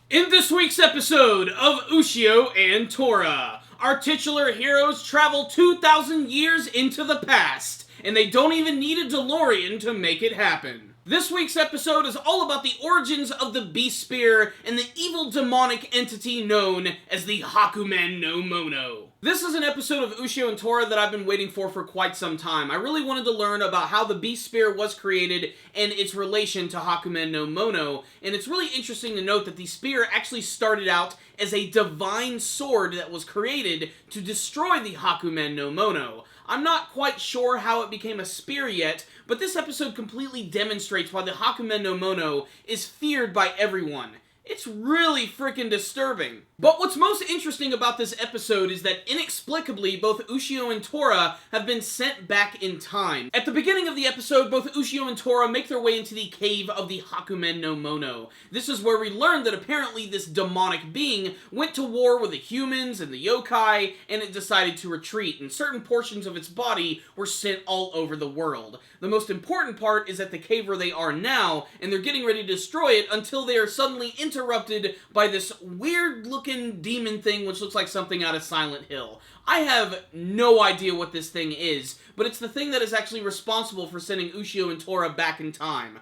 In this week's episode of Ushio and Tora, our titular heroes travel 2,000 years into the past, and they don't even need a DeLorean to make it happen. This week's episode is all about the origins of the Beast Spear and the evil demonic entity known as the Hakumen no Mono. This is an episode of Ushio and Tora that I've been waiting for quite some time. I really wanted to learn about how the Beast Spear was created and its relation to Hakumen no Mono, and it's really interesting to note that the spear actually started out as a divine sword that was created to destroy the Hakumen no Mono. I'm not quite sure how it became a spear yet, but this episode completely demonstrates why the Hakumen no Mono is feared by everyone. It's really freaking disturbing. But what's most interesting about this episode is that inexplicably, both Ushio and Tora have been sent back in time. At the beginning of the episode, both Ushio and Tora make their way into the cave of the Hakumen no Mono. This is where we learn that apparently this demonic being went to war with the humans and the yokai, and it decided to retreat, and certain portions of its body were sent all over the world. The most important part is at the cave where they are now, and they're getting ready to destroy it until they are suddenly interrupted by this weird-looking demon thing which looks like something out of Silent Hill. I have no idea what this thing is, but it's the thing that is actually responsible for sending Ushio and Tora back in time.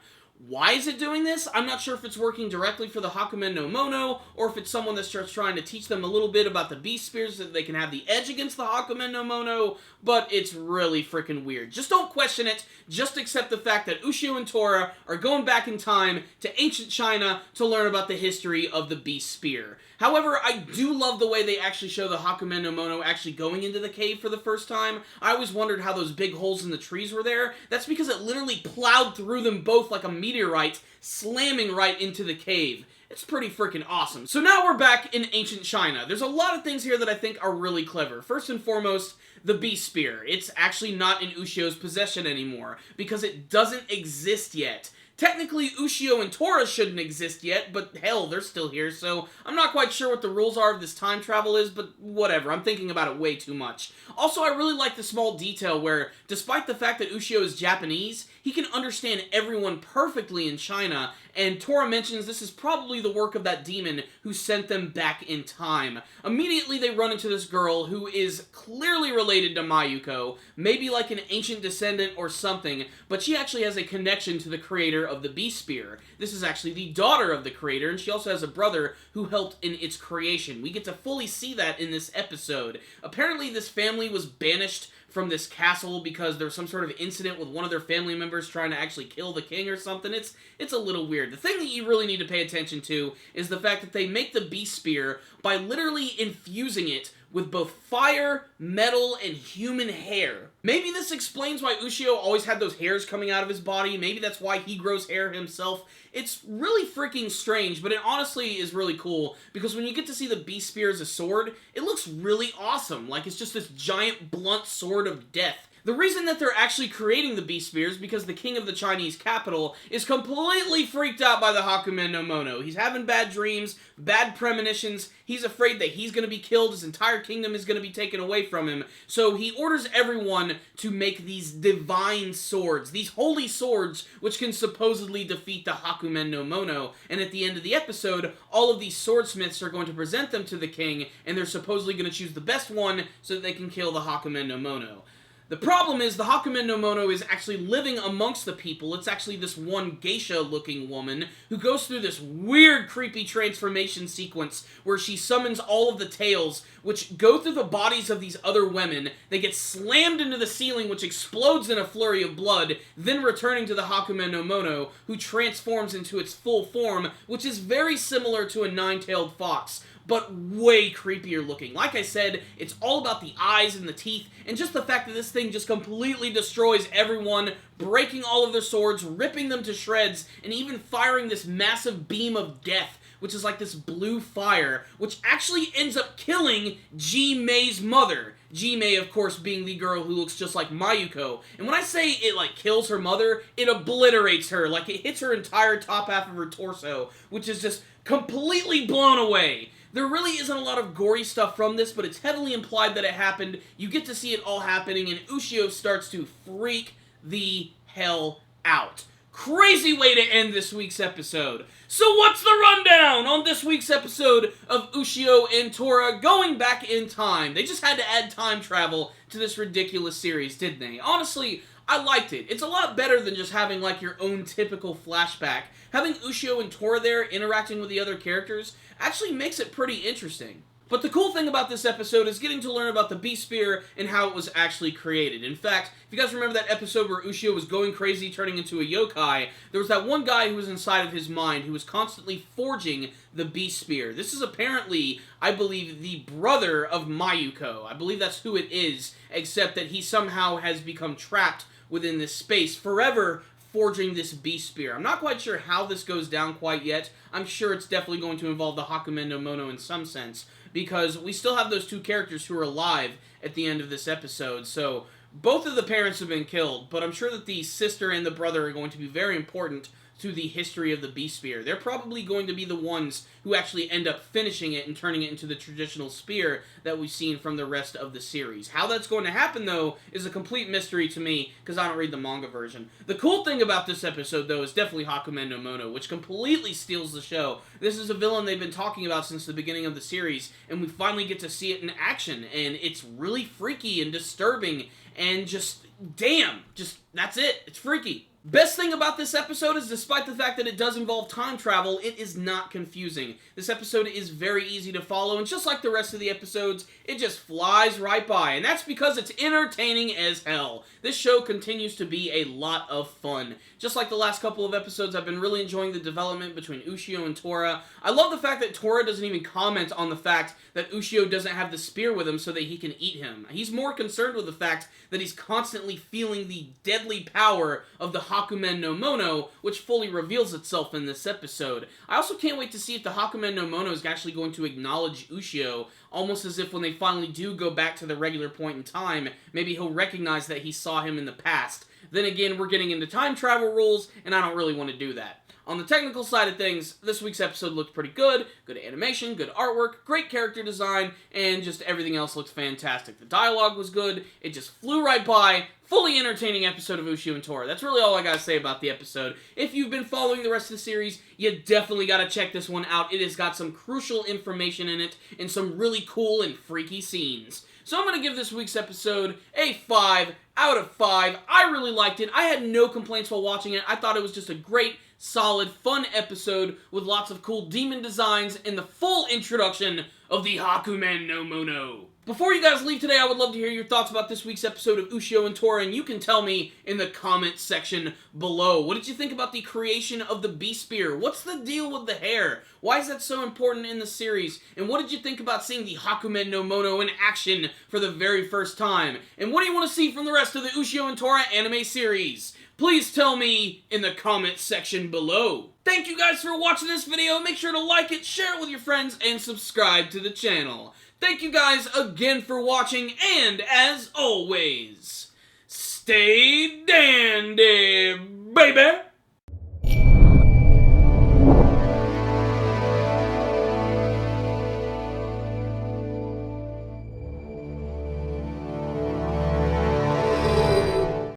Why is it doing this? I'm not sure if it's working directly for the Hakumen no Mono, or if it's someone that's just trying to teach them a little bit about the Beast Spears so that they can have the edge against the Hakumen no Mono, but it's really freaking weird. Just don't question it, just accept the fact that Ushio and Tora are going back in time to ancient China to learn about the history of the Beast Spear. However, I do love the way they actually show the Hakumen no Mono actually going into the cave for the first time. I always wondered how those big holes in the trees were there. That's because it literally plowed through them both like a meteorite, slamming right into the cave. It's pretty freaking awesome. So now we're back in ancient China. There's a lot of things here that I think are really clever. First and foremost, the Beast Spear. It's actually not in Ushio's possession anymore, because it doesn't exist yet. Technically, Ushio and Tora shouldn't exist yet, but hell, they're still here, so I'm not quite sure what the rules are of this time travel is, but whatever, I'm thinking about it way too much. Also, I really like the small detail where, despite the fact that Ushio is Japanese, he can understand everyone perfectly in China, and Tora mentions this is probably the work of that demon who sent them back in time. Immediately, they run into this girl who is clearly related to Mayuko, maybe like an ancient descendant or something, but she actually has a connection to the creator of the Beast Spear. This is actually the daughter of the creator, and she also has a brother who helped in its creation. We get to fully see that in this episode. Apparently, this family was banished from this castle because there was some sort of incident with one of their family members trying to actually kill the king or something. It's a little weird. The thing that you really need to pay attention to is the fact that they make the Beast Spear by literally infusing it with both fire, metal, and human hair. Maybe this explains why Ushio always had those hairs coming out of his body. Maybe that's why he grows hair himself. It's really freaking strange, but it honestly is really cool, because when you get to see the Beast Spear as a sword, it looks really awesome. Like, it's just this giant, blunt sword of death. The reason that they're actually creating the Beast Spear is because the king of the Chinese capital is completely freaked out by the Hakumen no Mono. He's having bad dreams, bad premonitions. He's afraid that he's going to be killed. His entire kingdom is going to be taken away from him. So he orders everyone to make these divine swords, these holy swords, which can supposedly defeat the Hakumen no Mono. And at the end of the episode, all of these swordsmiths are going to present them to the king, and they're supposedly going to choose the best one so that they can kill the Hakumen no Mono. The problem is the Hakumen no Mono is actually living amongst the people. It's actually this one geisha-looking woman who goes through this weird, creepy transformation sequence where she summons all of the tails, which go through the bodies of these other women. They get slammed into the ceiling, which explodes in a flurry of blood, then returning to the Hakumen no Mono, who transforms into its full form, which is very similar to a nine-tailed fox, but way creepier looking. Like I said, it's all about the eyes and the teeth, and just the fact that this thing just completely destroys everyone, breaking all of their swords, ripping them to shreds, and even firing this massive beam of death, which is like this blue fire, which actually ends up killing Ji-Mei's mother. Ji-Mei, of course, being the girl who looks just like Mayuko. And when I say it, like, kills her mother, it obliterates her. Like, it hits her entire top half of her torso, which is just completely blown away. There really isn't a lot of gory stuff from this, but it's heavily implied that it happened. You get to see it all happening, and Ushio starts to freak the hell out. Crazy way to end this week's episode. So what's the rundown on this week's episode of Ushio and Tora going back in time? They just had to add time travel to this ridiculous series, didn't they? Honestly, I liked it. It's a lot better than just having like your own typical flashback. Having Ushio and Tora there interacting with the other characters actually makes it pretty interesting. But the cool thing about this episode is getting to learn about the Beast Spear and how it was actually created. In fact, if you guys remember that episode where Ushio was going crazy, turning into a yokai, there was that one guy who was inside of his mind who was constantly forging the Beast Spear. This is apparently, I believe, the brother of Mayuko. I believe that's who it is, except that he somehow has become trapped within this space, forever forging this Beast Spear. I'm not quite sure how this goes down quite yet. I'm sure it's definitely going to involve the Hakumen no Mono in some sense, because we still have those two characters who are alive at the end of this episode, so both of the parents have been killed, but I'm sure that the sister and the brother are going to be very important to the history of the Beast Spear. They're probably going to be the ones who actually end up finishing it and turning it into the traditional spear that we've seen from the rest of the series. How that's going to happen, though, is a complete mystery to me, because I don't read the manga version. The cool thing about this episode, though, is definitely Hakumen no Mono, which completely steals the show. This is a villain they've been talking about since the beginning of the series, and we finally get to see it in action, and it's really freaky and disturbing, and just, damn, just, that's it. It's freaky. Best thing about this episode is, despite the fact that it does involve time travel, it is not confusing. This episode is very easy to follow, and just like the rest of the episodes, it just flies right by, and that's because it's entertaining as hell. This show continues to be a lot of fun. Just like the last couple of episodes, I've been really enjoying the development between Ushio and Tora. I love the fact that Tora doesn't even comment on the fact that Ushio doesn't have the spear with him so that he can eat him. He's more concerned with the fact that he's constantly feeling the deadly power of the Hakumen no Mono, which fully reveals itself in this episode. I also can't wait to see if the Hakumen no Mono is actually going to acknowledge Ushio, almost as if when they finally do go back to the regular point in time, maybe he'll recognize that he saw him in the past. Then again, we're getting into time travel rules, and I don't really want to do that. On the technical side of things, this week's episode looked pretty good. Good animation, good artwork, great character design, and just everything else looks fantastic. The dialogue was good, it just flew right by. Fully entertaining episode of Ushio and Tora. That's really all I gotta say about the episode. If you've been following the rest of the series, you definitely gotta check this one out. It has got some crucial information in it, and some really cool and freaky scenes. So I'm gonna give this week's episode a 5 out of 5. I really liked it. I had no complaints while watching it. I thought it was just a great, solid, fun episode with lots of cool demon designs and the full introduction of the Hakumen no Mono. Before you guys leave today, I would love to hear your thoughts about this week's episode of Ushio and Tora, and you can tell me in the comments section below. What did you think about the creation of the Beast Spear? What's the deal with the hair? Why is that so important in the series? And what did you think about seeing the Hakumen no Mono in action for the very first time? And what do you want to see from the rest of the Ushio and Tora anime series? Please tell me in the comments section below. Thank you guys for watching this video. Make sure to like it, share it with your friends, and subscribe to the channel. Thank you guys again for watching, and as always, stay dandy, baby!